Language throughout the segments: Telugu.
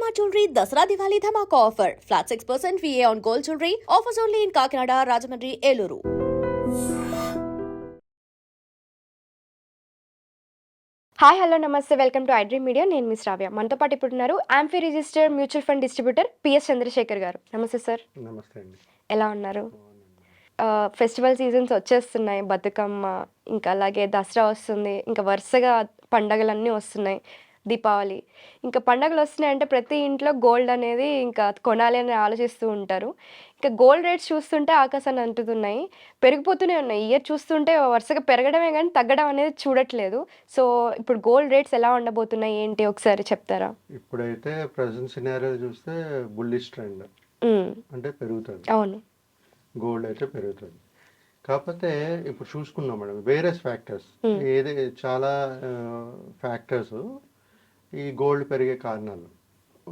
Shalimar Jewelry Dasra Diwali Dhamaka offer. Flat 6% VA on gold jewelry. Offers only in Kakinada, Rajahmundry, Eluru. Hi hello నమస్తే వెల్కమ్ టు ఐడ్రీమ్ మీడియా. నేను మిస్ రావ్య. మనతో పాటు ఇప్పుడు ఉన్నారు AMFI registered mutual fund distributor PS Chandrashekar గారు. నమస్తే సార్. నమస్తే అండి. ఎలా ఉన్నారు? ఫెస్టివల్ సీజన్స్ వచ్చేస్తున్నాయి, బతుకమ్మ, ఇంకా అలాగే దసరా వస్తుంది, ఇంకా వరుసగా పండగలన్నీ వస్తున్నాయి, దీపావళి, ఇంకా పండగలు వస్తున్నాయంటే ప్రతి ఇంట్లో గోల్డ్ అనేది ఇంకా కొనాలి అని ఆలోచిస్తూ ఉంటారు. ఇంకా గోల్డ్ రేట్స్ చూస్తుంటే ఆకాశాన్ని అంటుతున్నాయి, పెరిగిపోతూనే ఉన్నాయి. ఇయర్ చూస్తుంటే వరుసగా పెరగడమే కానీ తగ్గడం అనేది చూడట్లేదు. సో ఇప్పుడు గోల్డ్ రేట్స్ ఎలా ఉండబోతున్నాయి ఏంటి ఒకసారి చెప్తారా? ఇప్పుడైతే ప్రజెంట్ సినారియో చూస్తే బుల్లిష్ ట్రెండ్ అంటే పెరుగుతుంది. అవును, గోల్డ్ అయితే పెరుగుతుంది. కాకపోతే ఇప్పుడు చూసుకున్నాం మేడం వేరియస్ ఫ్యాక్టర్స్, ఏది చాలా ఫ్యాక్టర్స్ ఈ గోల్డ్ పెరిగే కారణాలు.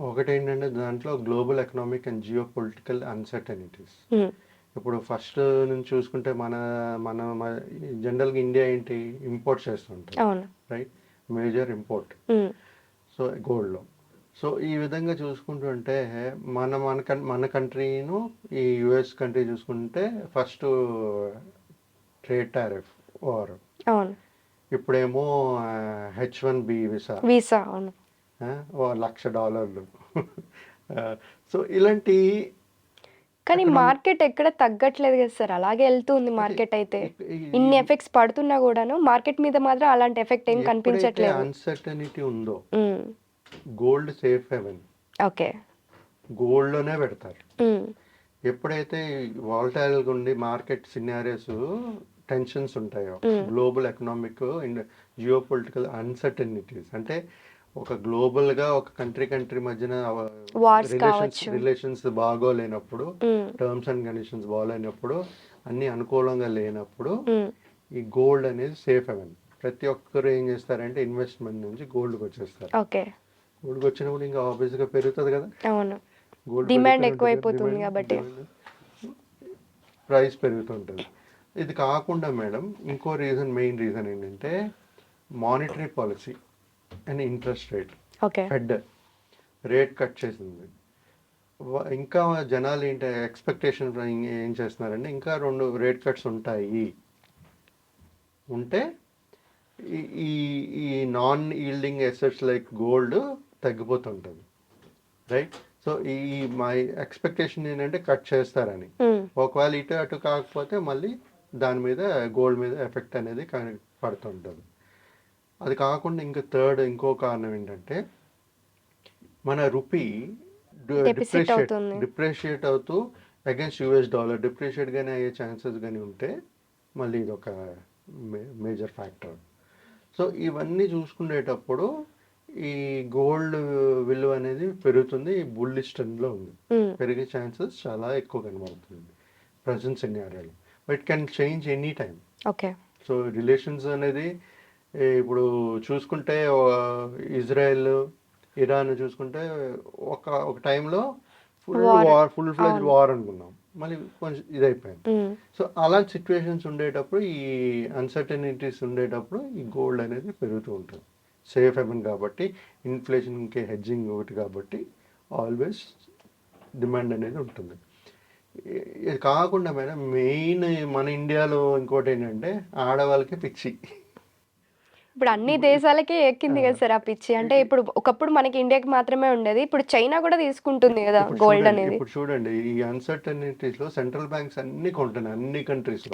ఒకటి ఏంటంటే దాంట్లో global economic and geopolitical uncertainties. ఇప్పుడు ఫస్ట్ నుంచి చూసుకుంటే మన మన జనరల్గా ఇండియా ఏంటి ఇంపోర్ట్ చేస్తుంటాం, రైట్, మేజర్ ఇంపోర్ట్ సో గోల్డ్లో. సో ఈ విధంగా చూసుకుంటుంటే మన కంట్రీను ఈ యుఎస్ కంట్రీ చూసుకుంటే ఫస్ట్ ట్రేడ్ టారిఫ్ వార్, ఇప్పుడేమో H1B వీసా $1,00,000. సో ఇలాంటి, కానీ మార్కెట్ ఎక్కడ తగ్గట్లేదు కదా సార్, అలాగే వెళ్తుంది మార్కెట్. అయితే ఇన్ని ఎఫెక్ట్స్ పడుతున్నా కూడాను మార్కెట్ మీద మాత్రం అలాంటి ఎఫెక్ట్ ఏం కనిపించట్లేదు. అన్సర్టనిటీ ఉందో gold safe haven. Okay, gold లోనే పెడతారు. ఎప్పుడైతే వాలటైల్గా ఉండి మార్కెట్ సినారియోస్ టెన్షన్స్ ఉంటాయో, global economic and geopolitical uncertainties, అంటే ఒక గ్లోబల్ గా ఒక కంట్రీ మధ్యన రిలేషన్స్ బాగోలేనప్పుడు, టర్మ్స్ అండ్ కండిషన్స్ బాగోలేనప్పుడు, అన్ని అనుకూలంగా లేనప్పుడు ఈ గోల్డ్ అనేది సేఫ్ హెవెన్. ప్రతి ఒక్కరు ఏం చేస్తారంటే ఇన్వెస్ట్మెంట్ నుంచి గోల్డ్కి వచ్చేస్తారు. గోల్డ్కి వచ్చినప్పుడు ఇంకా ఆబ్వియస్ గా పెరుగుతుంది కదా, గోల్డ్ డిమాండ్ ఎక్కువైపోతుంది కాబట్టి ప్రైస్ పెరుగుతుంటుంది. ఇది కాకుండా మేడం ఇంకో రీజన్, మెయిన్ రీజన్ ఏంటంటే monetary policy and interest rate. Fed rate cut చేసింది. ఇంకా జనాలు ఏంటి ఎక్స్పెక్టేషన్ ఏం చేస్తున్నారంటే ఇంకా 2 రేట్ కట్స్ ఉంటే ఈ ఈ non yielding assets like gold తగ్గిపోతుంటుంది, రైట్. సో ఈ మై ఎక్స్పెక్టేషన్ ఏంటంటే కట్ చేస్తారని. ఒకవేళ ఇటు అటు కాకపోతే మళ్ళీ దాని మీద గోల్డ్ మీద ఎఫెక్ట్ అనేది పడుతుంటుంది. అది కాకుండా ఇంకా ఇంకో కారణం ఏంటంటే మన రూపీ డిప్రిషియేట్ అవుతూ అగైన్స్ యుఎస్ డాలర్ డిప్రిషియేట్ గానే అయ్యే ఛాన్సెస్ కానీ ఉంటే మళ్ళీ ఇది ఒక మేజర్ ఫ్యాక్టర్. సో ఇవన్నీ చూసుకునేటప్పుడు ఈ గోల్డ్ విలువ అనేది పెరుగుతుంది, బుల్లిష్ ట్రెండ్లో ఉంది, పెరిగే ఛాన్సెస్ చాలా ఎక్కువ కనబడుతుంది ప్రజెంట్ సినారియోలో. But can change any time. So relations అనేది ఇప్పుడు చూసుకుంటే ఇజ్రాయెల్ ఇరాన్ చూసుకుంటే ఒక టైంలో ఫుల్ ఫ్లెడ్జ్ వార్ అనుకున్నాం, మళ్ళీ కొంచెం ఇదైపోయింది. సో అలాంటి సిచ్యువేషన్స్ ఉండేటప్పుడు, ఈ అన్సర్టనిటీస్ ఉండేటప్పుడు ఈ గోల్డ్ అనేది పెరుగుతూ ఉంటుంది. సేఫ్ హెవెన్ కాబట్టి, ఇన్ఫ్లేషన్కి హెడ్జింగ్ ఒకటి కాబట్టి ఆల్వేస్ డిమాండ్ అనేది ఉంటుంది. ఇది కాకుండా మేడం మెయిన్ మన ఇండియాలో ఇంకోటి ఏంటంటే ఆడవాళ్ళకి పిచ్చి. ఇప్పుడు అన్ని దేశాలకే ఎక్కింది కదా సార్ ఆ పిచ్చి. అంటే ఇప్పుడు ఒకప్పుడు మనకి ఇండియాకి మాత్రమే ఉండేది, ఇప్పుడు చైనా కూడా తీసుకుంటుంది కదా గోల్డ్ అనేది. ఇప్పుడు చూడండి ఈ అన్సర్టనిటీస్ లో సెంట్రల్ బ్యాంక్స్ అన్ని కొంటున్నాయి అన్ని కంట్రీస్ లో.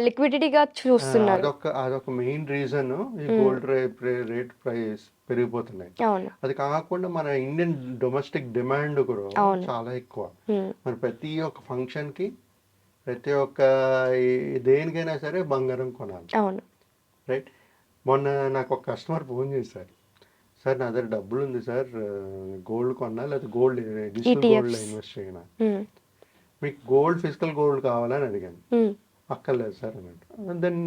లిక్విడిటీగా చూస్తున్నారు. అదొక మెయిన్ రీజన్ ఈ గోల్డ్ రేట్ ప్రైస్ పెరిగిపోతున్నాయి. అది కాకుండా మన ఇండియన్ డొమెస్టిక్ డిమాండ్ కూడా చాలా ఎక్కువ. మరి ప్రతి ఒక్క ఫంక్షన్ కి, ప్రతి ఒక్క దేనికైనా సరే బంగారం కొనాలి, రైట్. మొన్న నాకు ఒక కస్టమర్ ఫోన్ చేశారు, సార్ నా దగ్గర డబ్బులు ఉంది సార్, గోల్డ్ కొన్నా లేదా గోల్డ్ డిజిటల్ గోల్డ్ ఇన్వెస్ట్ చేయనా, మీకు గోల్డ్ ఫిజికల్ గోల్డ్ కావాలని అడిగాను. అక్కర్లేదు సార్ అన్నట్టు. Then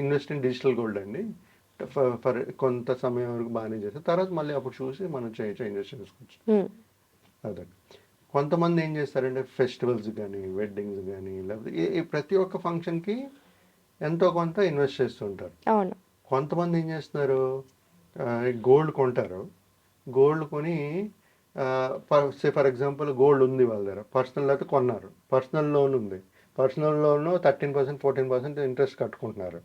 invest in digital gold అండి, ఫర్ కొంత సమయం వరకు బాగానే చేస్తారు, తర్వాత మళ్ళీ అప్పుడు చూసి మనం చేంజెస్ చేసుకోవచ్చు. అదే కొంతమంది ఏం చేస్తారంటే ఫెస్టివల్స్ కానీ వెడ్డింగ్స్ కానీ లేకపోతే ప్రతి ఒక్క ఫంక్షన్కి ఎంతో కొంత ఇన్వెస్ట్ చేస్తుంటారు. కొంతమంది ఏం చేస్తున్నారు, గోల్డ్ కొంటారు, గోల్డ్ కొని ఫర్ ఎగ్జాంపుల్ గోల్డ్ ఉంది వాళ్ళ దగ్గర, పర్సనల్ అయితే కొన్నారు, పర్సనల్ లోన్ ఉంది, పర్సనల్ లోన్ 13% 14% ఇంట్రెస్ట్ కట్టుకుంటున్నారు.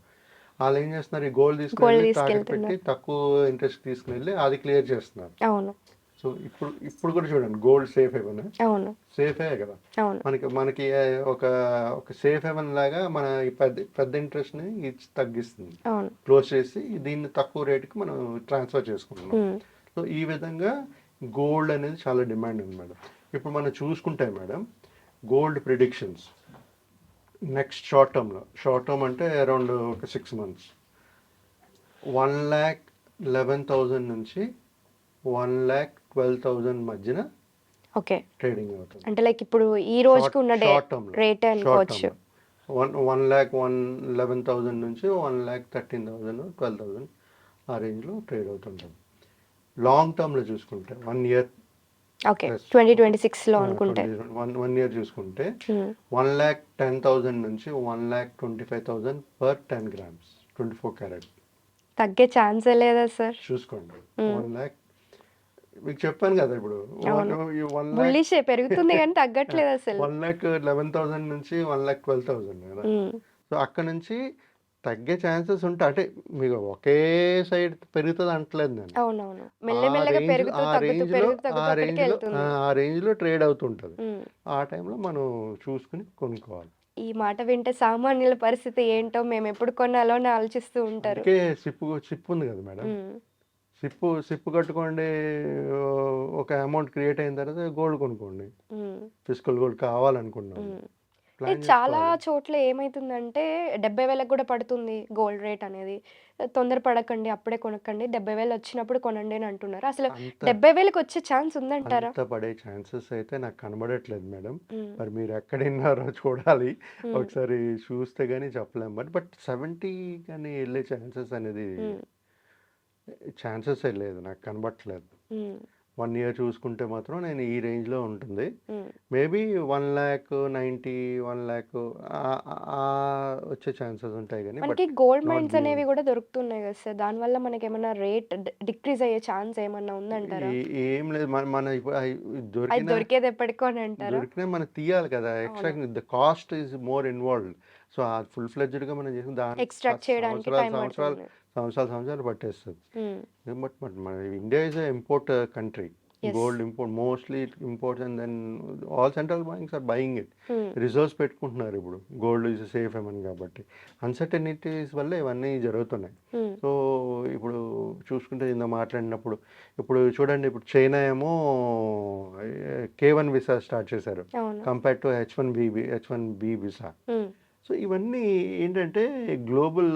వాళ్ళు ఏం చేస్తున్నారు, ఈ గోల్డ్ తీసుకుని తాకట్టు పెట్టి తక్కువ ఇంట్రెస్ట్ తీసుకుని అది క్లియర్ చేస్తున్నారు. అవును. సో ఇప్పుడు కూడా చూడండి, గోల్డ్ సేఫ్ హెవెన్. అవును. సేఫే కదా. అవును. మనకి ఒక ఒక సేఫ్ హెవెన్ లాగా మన ఈ పెద్ద ఇంట్రెస్ట్ని ఇచ్చి తగ్గిస్తుంది, అవును. క్లోజ్ చేసి దీన్ని తక్కువ రేటుకి మనం ట్రాన్స్ఫర్ చేసుకుంటున్నాం. సో ఈ విధంగా గోల్డ్ అనేది చాలా డిమాండ్ ఉంది మేడం. ఇప్పుడు మనం చూసుకుంటే madam, gold predictions next short term అంటే అరౌండ్ ఒక 6 months 1,11,000 నుంచి 1,12,000 మధ్యన ఓకే. ట్రేడింగ్ అవుతుంది. అంటే లైక్ ఇప్పుడు ఈ రోజుకి ఉన్న రేట్ అనుకోవచ్చు. 1,11,000 నుంచి 1,13,000 12,000 ఆ రేంజ్లో ట్రేడ్ అవుతుంటుంది. లాంగ్ టర్మ్లో చూసుకుంటే 1 year, ఓకే, 2026లో అనుకుంటే 1 year చూసుకుంటే 1,10,000 నుంచి 1,25,000 పర్ 10 grams 24 క్యారెట్. తగ్గే ఛాన్సే లేదా సార్? చూసుకోండి, 1 lakh మీకు చెప్పాను కదా, ఇప్పుడు బుల్లిషే పెరుగుతుంది కానీ తగ్గట్లేదు అసలు. 1,11,000 నుంచి 1,12,000 కదా. సో అక్కడ నుంచి తగ్గే ఛాన్సెస్ ఉంటాయి. అంటే మీకు ఒకే సైడ్ పెరుగుతుంది అంటలేదు నేను. అవునవును, మెల్లమెల్లగా పెరుగుతూ తగ్గుతూ పెరుగుతూ అక్కడికి వెళ్తుంది. ఆ రేంజ్లో ట్రేడ్ అవుతుంటుంది. ఆ టైంలో మనం చూసుకుని కొనుక్కోవాలి. ఈ మాట వింటే సామాన్యుల పరిస్థితి ఏంటో, మేము ఎప్పుడు కొనాలో అని ఆలోచిస్తూ ఉంటారు. అందుకే సిప్ ఉంది కదా మేడం, సిప్ కట్టుకోండి, ఒక అమౌంట్ క్రియేట్ అయిన తర్వాత గోల్డ్ కొనుక్కోండి, ఫిజికల్ గోల్డ్ కావాలనుకున్నాం. చాలా చోట్ల ఏమైతుందంటే 70,000 కూడా పడుతుంది గోల్డ్ రేట్ అనేది. తొందరపడకండి, అప్పుడే కొనకండి, 70,000 వచ్చినప్పుడు కొనండి అని అంటున్నారు. అసలు 70,000కి వచ్చే ఛాన్స్ ఉందంటారా? అంత పడే ఛాన్సెస్ అయితే నాకు కనబడట్లేదు మేడం. మరి మీరు ఎక్కడ విన్నారో చూడాలి, ఒకసారి చూస్తే గానీ చెప్పలేం. బట్ 70 కానీ వెళ్ళే ఛాన్సెస్ లేదు, నాకు కనబడట్లేదు. 1 year చూసుకుంటే మాత్రం నేను ఈ రేంజ్లో ఉంటుంది. మేబీ 1,90,000 1,00,000 వచ్చే ఛాన్సెస్ ఉంటాయి. కానీ మనకి గోల్డ్ మైన్స్ అనేవి కూడా దొరుకుతున్నాయి కదా సార్, దానివల్ల మనకి ఏమైనా రేట్ డిక్రీజ్ అయ్యే ఛాన్స్ ఏమన్నా ఉందంటారా? ఏం లేదు, మన దొరికేది ఎప్పటికో అని అంటారా? దొరికినా మనం తీయాలి కదా, the cost is more involved. So ఆ ఫుల్ ఫ్లెడ్జ్డ్గా మనం చేసిన దాని ఎక్స్ట్రాక్ట్ చేయడానికి సంవత్సరాలు పట్టేస్తుంది. బట్ మన India is import country. Gold import mostly imports, and then all central banks are buying it. Reserves పెట్టుకుంటున్నారు ఇప్పుడు, గోల్డ్ ఈజ్ సేఫ్ ఏమని. కాబట్టి అన్సర్టనిటీస్ వల్ల ఇవన్నీ జరుగుతున్నాయి. సో ఇప్పుడు చూసుకుంటే ఇందా మాట్లాడినప్పుడు, ఇప్పుడు చూడండి, ఇప్పుడు చైనా ఏమో K1 వీసా స్టార్ట్ చేశారు compare to H1B visa. So ఇవన్నీ ఏంటంటే గ్లోబల్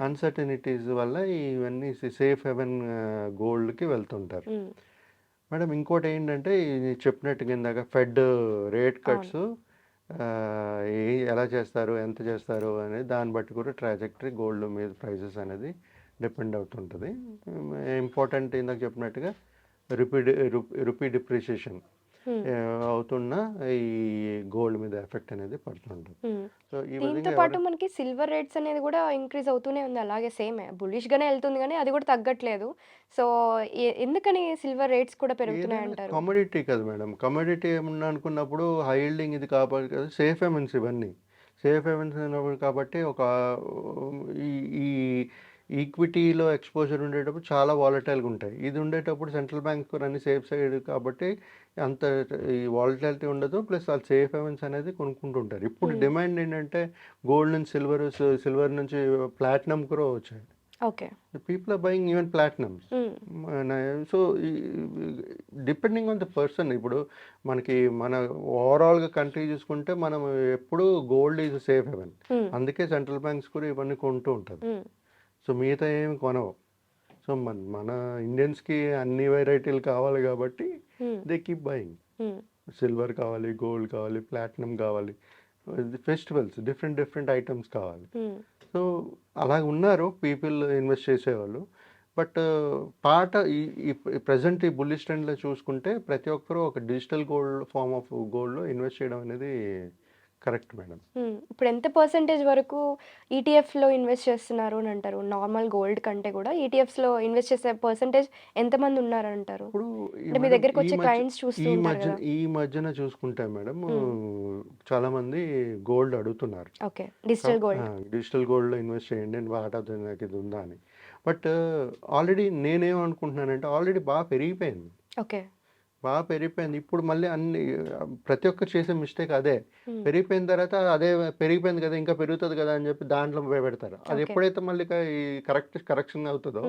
అన్సర్టనిటీస్ వల్ల ఇవన్నీ సేఫ్ హెవెన్ గోల్డ్కి వెళ్తుంటారు. మేడం ఇంకోటి ఏంటంటే, చెప్పినట్టుగా ఇందాక ఫెడ్ రేట్ కట్స్ ఎలా చేస్తారు, ఎంత చేస్తారు అనేది దాన్ని బట్టి కూడా ట్రాజెక్టరీ గోల్డ్ మీద ప్రైసెస్ అనేది డిపెండ్ అవుతుంటుంది. ఇంపార్టెంట్ ఇందాక చెప్పినట్టుగా రూపీ డిప్రిషియేషన్ అవుతున్న ఈ గోల్డ్ మీద ఎఫెక్ట్ అనేది పడుతుంటుంది. సో దీంతో పాటు మనకి సిల్వర్ రేట్స్ అనేది కూడా ఇంక్రీజ్ అవుతూనే ఉంది, అలాగే సేమ్ బులిష్ గానే వెళ్తుంది కానీ అది కూడా తగ్గట్లేదు. సో ఎందుకని సిల్వర్ రేట్స్ కూడా పెరుగుతున్నాయి అంటారు? కమోడిటీ కదా మేడం, కమోడిటీ ఏమన్నా అనుకున్నప్పుడు హై యీల్డింగ్ ఇది కాబట్టి కదా, సేఫ్ హెవెన్స్ ఇవన్నీ సేఫ్ హెవెన్స్ అయినప్పుడు కాబట్టి ఒక ఈ ఈక్విటీలో ఎక్స్పోజర్ ఉండేటప్పుడు చాలా వాలటైల్గా ఉంటాయి. ఇది ఉండేటప్పుడు సెంట్రల్ బ్యాంక్స్ అన్ని సేఫ్ సైడ్ కాబట్టి అంత ఈ వాలటాలిటీ ఉండదు. ప్లస్ వాళ్ళు సేఫ్ హెవెన్స్ అనేది కొనుక్కుంటుంటారు. ఇప్పుడు డిమాండ్ ఏంటంటే గోల్డ్ నుంచి సిల్వర్ నుంచి ప్లాటినం కూడా వచ్చాయి. Okay, people are buying even platinums. So depending on the person. ఇప్పుడు మనకి మన ఓవరాల్గా కంట్రీ చూసుకుంటే మనం ఎప్పుడు గోల్డ్ ఈజ్ సేఫ్ హెవెన్. అందుకే సెంట్రల్ బ్యాంక్స్ కూడా ఇవన్నీ కొంటూ ఉంటుంది. సో మిగతా ఏమి కొనవు. సో మన ఇండియన్స్కి అన్ని వెరైటీలు కావాలి కాబట్టి దే కీప్ బయింగ్. సిల్వర్ కావాలి, గోల్డ్ కావాలి, ప్లాటినం కావాలి, ఫెస్టివల్స్ డిఫరెంట్ ఐటమ్స్ కావాలి. సో అలా ఉన్నారు పీపుల్ ఇన్వెస్ట్ చేసేవాళ్ళు. బట్ ఈ ప్రజెంట్ ఈ బుల్లిష్ ట్రెండ్లో చూసుకుంటే ప్రతి ఒక్కరూ ఒక డిజిటల్ గోల్డ్ ఫార్మ్ ఆఫ్ గోల్డ్లో ఇన్వెస్ట్ చేయడం అనేది కరెక్ట్ మేడం. ఇప్పుడు ఎంత పర్సెంటేజ్ వరకు ఈటీఎఫ్లో ఇన్వెస్ట్ చేస్తున్నారు అని అంటారు? నార్మల్ గోల్డ్ కంటే కూడా ఈటీఎఫ్స్లో ఇన్వెస్ట్ చేసే పర్సెంటేజ్ ఎంతమంది ఉన్నారంటారు? ఇప్పుడు అంటే మీ దగ్గరకు వచ్చే క్లయింట్స్ చూస్తూ ఉంటారు కదా. ఈ మధ్యన చూసుకుంటే మేడం చాలా మంది గోల్డ్ అడుగుతున్నారు. Okay, digital gold. డిజిటల్ గోల్డ్లో ఇన్వెస్ట్ చేయండి అని వాటా నాకు ఇది ఉందా అని. బట్ ఆల్రెడీ నేనేమనుకుంటున్నానంటే ఆల్రెడీ బాగా పెరిగిపోయింది. ఓకే. బాగా పెరిగిపోయింది. ఇప్పుడు మళ్ళీ అన్ని ప్రతి ఒక్కరు చేసే మిస్టేక్ అదే. పెరిగిపోయిన తర్వాత అదే పెరిగిపోయింది కదా ఇంకా పెరుగుతుంది కదా అని చెప్పి దాంట్లో పెడతారు. అది ఎప్పుడైతే మళ్ళీ ఈ కరెక్షన్ అవుతుందో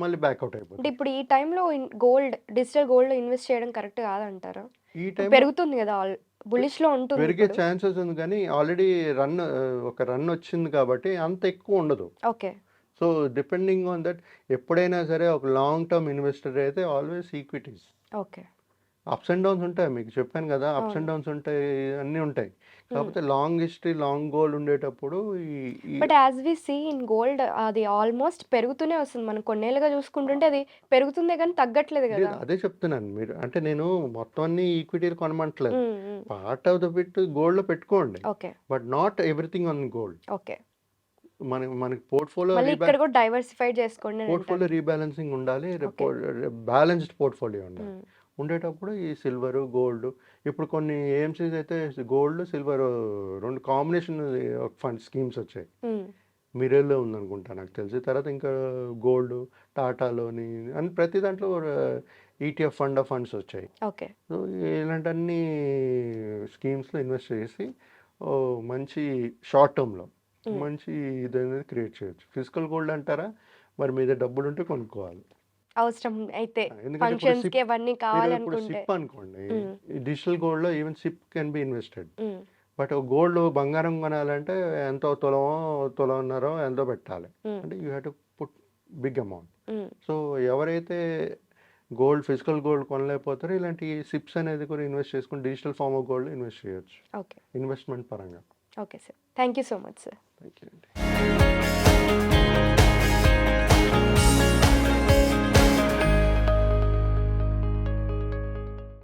మళ్ళీ బ్యాక్అవుట్ అంటే అయిపోతుంది. ఇప్పుడు ఈ టైంలో డిజిటల్ గోల్డ్లో ఇన్వెస్ట్ చేయడం కరెక్ట్ కాదంటారా? ఈ టైం పెరుగుతుంది కదా, బులిష్లో ఉంటుంది పెరిగే ఇప్పుడు. ఛాన్సెస్ ఉంది కానీ ఆల్రెడీ ఒక రన్ వచ్చింది కాబట్టి అంత ఎక్కువ ఉండదు. Okay. So depending on that ఎప్పుడైనా సరే ఒక లాంగ్ టర్మ్ ఇన్వెస్టర్ అయితే always equities. Okay. Ups and downs ఉంటాయి, మీకు చెప్పాను కదా, అప్స్ అండ్ డౌన్స్ ఉంటాయి, అన్నీ ఉంటాయి. కాకపోతే లాంగ్ హిస్టరీ లాంగ్ గోల్ ఉండేటప్పుడు but as we see in gold అది ఆల్మోస్ట్ పెరుగుతూనే వస్తుంది. మనం కొన్నేళ్ళుగా చూసుకుంటుంటే అది పెరుగుతుందే కానీ తగ్గట్లేదు కదా. అదే చెప్తున్నాను. మీరు అంటే నేను మొత్తం అన్ని ఈక్విటీలు కొనమంటలేదు. Part of the bit gold లో పెట్టుకోండి, okay, but not everything on gold. Okay. మనకి పోర్ట్ఫోలియో ఇక్కడ కూడా డైవర్సిఫై చేసుకోండి. పోర్ట్ఫోలియో రీబ్యాలెన్సింగ్ ఉండాలి, బ్యాలెన్స్డ్ పోర్ట్ఫోలియో ఉండాలి. ఉండేటప్పుడు ఈ సిల్వరు గోల్డ్, ఇప్పుడు కొన్ని ఏఎంసీస్ అయితే గోల్డ్ సిల్వర్ రెండు కాంబినేషన్ ఫండ్ స్కీమ్స్ వచ్చాయి. మిర్రర్లో ఉందనుకుంటా నాకు తెలిసి. తర్వాత ఇంకా గోల్డ్ టాటాలోని అని ప్రతి దాంట్లో ఈటీఎఫ్ ఫండ్ ఆఫ్ ఫండ్స్ వచ్చాయి. ఓకే. సో ఇలాంటి అన్ని స్కీమ్స్లో ఇన్వెస్ట్ చేసి మంచి షార్ట్ టర్మ్లో మంచి ఇది అనేది క్రియేట్ చేయొచ్చు. ఫిజికల్ గోల్డ్ అంటారా, మరి మీద డబ్బులు ఉంటే కొనుక్కోవాలి అవసరం అయితే, ఎందుకంటే ఫంక్షన్స్ కి అవన్నీ ఇప్పుడు కావాలనుకుంటే. సిప్ అనుకోండి, డిజిటల్ గోల్డ్ లో even SIP can be invested. But gold బంగారం కొనాలంటే ఎంతో తులమన్నారో ఎంతో పెట్టాలి. అంటే you have to put big amount. So ఎవరైతే ఫిజికల్ గోల్డ్ కొనలేకపోతారో ఇలాంటి సిప్స్ అనేది కూడా ఇన్వెస్ట్ చేసుకుని digital form of gold invest చేయొచ్చు ఓకే, ఇన్వెస్ట్మెంట్ పరంగా. Okay sir, thank you so much sir. Thank you అండి.